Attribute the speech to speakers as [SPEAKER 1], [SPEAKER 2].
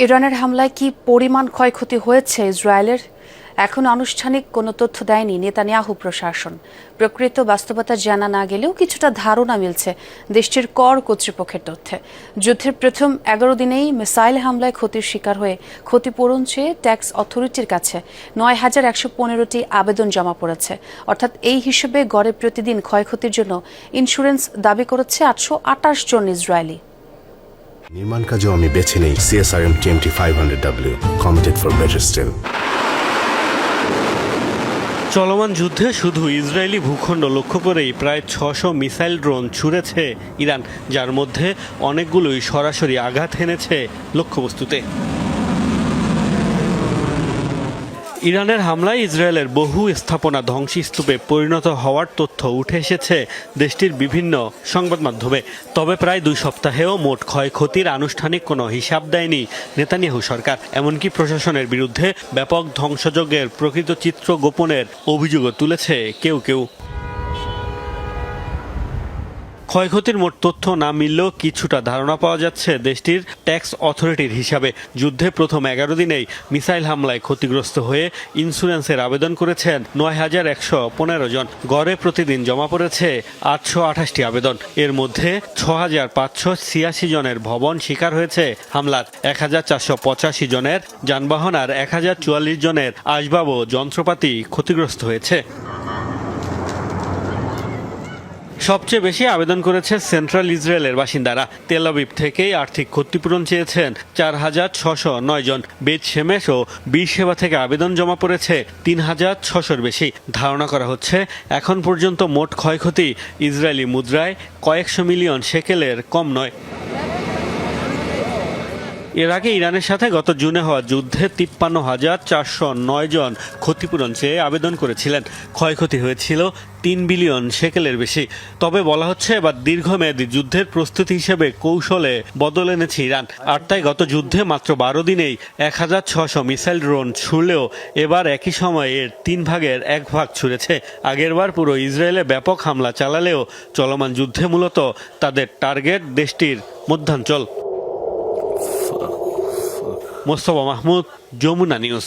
[SPEAKER 1] ইরানের হামলায় কি পরিমাণ ক্ষয়ক্ষতি হয়েছে ইসরায়েলের? এখন আনুষ্ঠানিক কোনো তথ্য দেয়নি নেতানিয়াহু প্রশাসন। প্রকৃত বাস্তবতা জানা না গেলেও কিছুটা ধারণা মিলছে দেশটির কর কর্তৃপক্ষের তথ্যে। যুদ্ধের প্রথম 11 দিনেই মিসাইল হামলায় ক্ষতির শিকার হয়ে ক্ষতিপূরণ চেয়ে ট্যাক্স অথরিটির কাছে ৯,১১৫টি আবেদন জমা পড়েছে। অর্থাৎ এই হিসেবে গড়ে প্রতিদিন ক্ষয়ক্ষতির জন্য ইন্স্যুরেন্স দাবি করেছে ৮২৮ জন ইসরায়েলি।
[SPEAKER 2] নির্মাণ কাজেও আমি বেছে নেই CSRM TMT 500W, committed for better still।
[SPEAKER 3] চলমান যুদ্ধে শুধু ইসরায়েলি ভূখণ্ড লক্ষ্য করেই প্রায় ৬০০ মিসাইল ড্রোন ছুড়েছে ইরান, যার মধ্যে অনেকগুলোই সরাসরি আঘাত হেনেছে লক্ষ্যবস্তুতে। ইরানের হামলায় ইসরায়েলের বহু স্থাপনা ধ্বংসস্তূপে পরিণত হওয়ার তথ্য উঠে এসেছে দেশটির বিভিন্ন সংবাদ মাধ্যমে। তবে প্রায় 2 সপ্তাহেও মোট ক্ষয়ক্ষতির আনুষ্ঠানিক কোনো হিসাব দেয়নি নেতানিয়াহু সরকার। এমনকি প্রশাসনের বিরুদ্ধে ব্যাপক ধ্বংসযজ্ঞের প্রকৃত চিত্র গোপনের অভিযোগও তুলেছে কেউ কেউ। ক্ষয়ক্ষতির মোট তথ্য না মিললেও কিছুটা ধারণা পাওয়া যাচ্ছে দেশটির ট্যাক্স অথরিটির হিসাবে। যুদ্ধে প্রথম 11 দিনেই মিসাইল হামলায় ক্ষতিগ্রস্ত হয়ে ইন্স্যুরেন্সের আবেদন করেছেন ৯,১১৫ জন। গড়ে প্রতিদিন জমা পড়েছে ৮২৮টি আবেদন। এর মধ্যে ৬,৫৮৬ জনের ভবন শিকার হয়েছে হামলার, ১,৪৮৫ জনের যানবাহন আর ১,০৪৪ জনের আসবাব ও যন্ত্রপাতি ক্ষতিগ্রস্ত হয়েছে। সবচেয়ে বেশি আবেদন করেছে সেন্ট্রাল ইসরায়েলের বাসিন্দারা। তেল আবিব থেকেই আর্থিক ক্ষতিপূরণ চেয়েছেন ৪,৬০৯ জন। বেত শেমেশ ও বীরশেবা থেকে আবেদন জমা পড়েছে ৩,৬০০-র বেশি। ধারণা করা হচ্ছে এখন পর্যন্ত মোট ক্ষয়ক্ষতি ইসরায়েলি মুদ্রায় কয়েকশো মিলিয়ন শেকেলের কম নয়। এর আগে ইরানের সাথে গত জুনে হওয়া যুদ্ধে ৫৩,৪০৯ জন ক্ষতিপূরণ চেয়ে আবেদন করেছিলেন। ক্ষয়ক্ষতি হয়েছিল ৩ বিলিয়ন শেকেলের বেশি। তবে বলা হচ্ছে এবার দীর্ঘমেয়াদী যুদ্ধের প্রস্তুতি হিসেবে কৌশলে বদল এনেছে ইরান। আর তাই গত যুদ্ধে মাত্র ১২ দিনেই ১,৬০০ মিসাইল ড্রোন ছুড়লেও এবার একই সময়ে এর 3 ভাগের 1 ভাগ ছুড়েছে। আগেরবার পুরো ইসরায়েলে ব্যাপক হামলা চালালেও চলমান যুদ্ধে মূলত তাদের টার্গেট দেশটির মধ্যাঞ্চল। মোস্তফা মাহমুদ, যমুনা নিউজ।